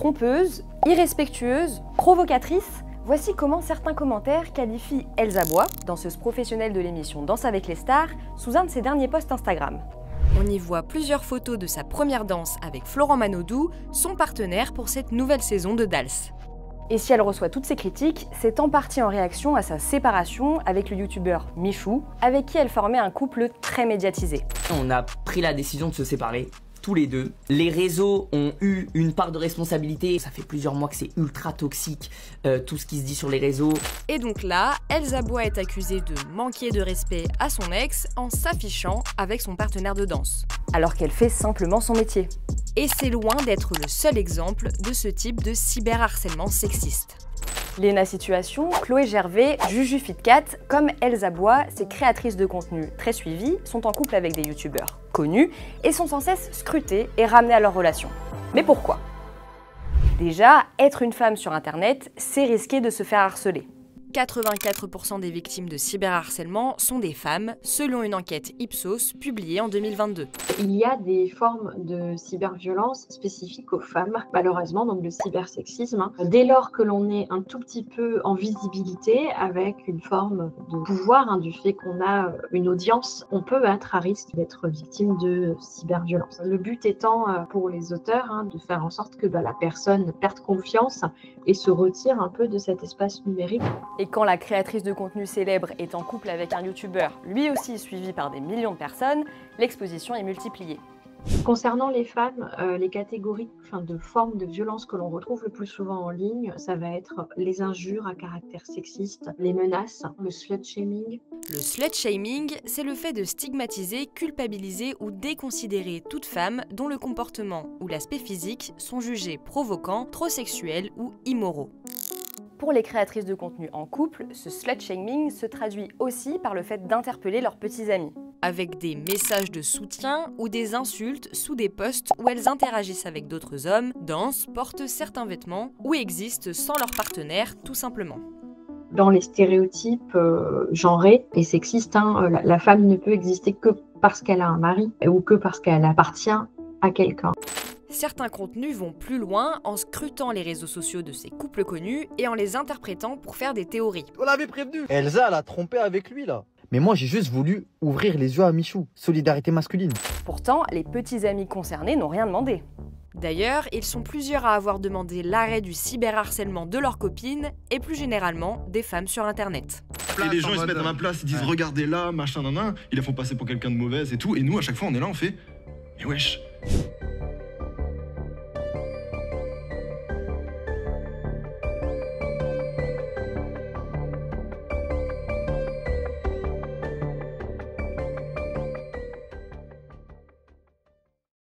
trompeuse, irrespectueuse, provocatrice. Voici comment certains commentaires qualifient Elsa Bois, danseuse professionnelle de l'émission Danse avec les stars, sous un de ses derniers posts Instagram. On y voit plusieurs photos de sa première danse avec Florent Manodou, son partenaire pour cette nouvelle saison de Dals. Et si elle reçoit toutes ces critiques, c'est en partie en réaction à sa séparation avec le youtubeur Michou, avec qui elle formait un couple très médiatisé. On a pris la décision de se séparer, tous les deux. Les réseaux ont eu une part de responsabilité. Ça fait plusieurs mois que c'est ultra toxique, tout ce qui se dit sur les réseaux. Et donc là, Elsa Bois est accusée de manquer de respect à son ex en s'affichant avec son partenaire de danse, alors qu'elle fait simplement son métier. Et c'est loin d'être le seul exemple de ce type de cyberharcèlement sexiste. Léna Situation, Chloé Gervais, Juju Fitcat, comme Elsa Bois, ces créatrices de contenu très suivies, sont en couple avec des youtubeurs connus et sont sans cesse scrutées et ramenées à leur relation. Mais pourquoi? Déjà, être une femme sur internet, c'est risquer de se faire harceler. 84% des victimes de cyberharcèlement sont des femmes, selon une enquête Ipsos publiée en 2022. Il y a des formes de cyberviolence spécifiques aux femmes, malheureusement, donc le cybersexisme. Dès lors que l'on est un tout petit peu en visibilité, avec une forme de pouvoir, du fait qu'on a une audience, on peut être à risque d'être victime de cyberviolence. Le but étant pour les auteurs de faire en sorte que la personne perde confiance et se retire un peu de cet espace numérique. Et quand la créatrice de contenu célèbre est en couple avec un youtubeur, lui aussi suivi par des millions de personnes, l'exposition est multipliée. Concernant les femmes, les catégories de formes de violence que l'on retrouve le plus souvent en ligne, ça va être les injures à caractère sexiste, les menaces, le slut-shaming. Le slut-shaming, c'est le fait de stigmatiser, culpabiliser ou déconsidérer toute femme dont le comportement ou l'aspect physique sont jugés provoquants, trop sexuels ou immoraux. Pour les créatrices de contenu en couple, ce slut-shaming se traduit aussi par le fait d'interpeller leurs petits amis, avec des messages de soutien ou des insultes sous des posts où elles interagissent avec d'autres hommes, dansent, portent certains vêtements ou existent sans leur partenaire, tout simplement. Dans les stéréotypes genrés et sexistes, la femme ne peut exister que parce qu'elle a un mari ou que parce qu'elle appartient à quelqu'un. Certains contenus vont plus loin en scrutant les réseaux sociaux de ces couples connus et en les interprétant pour faire des théories. On l'avait prévenu. Elsa, elle a trompé avec lui là. Mais moi, j'ai juste voulu ouvrir les yeux à Michou. Solidarité masculine. Pourtant, les petits amis concernés n'ont rien demandé. D'ailleurs, ils sont plusieurs à avoir demandé l'arrêt du cyberharcèlement de leurs copines et plus généralement des femmes sur internet. Et les gens ils se mettent à ma place, ils disent regardez là, machin, nan, ils la font passer pour quelqu'un de mauvaise et tout. Et nous, à chaque fois, on est là, on fait mais wesh.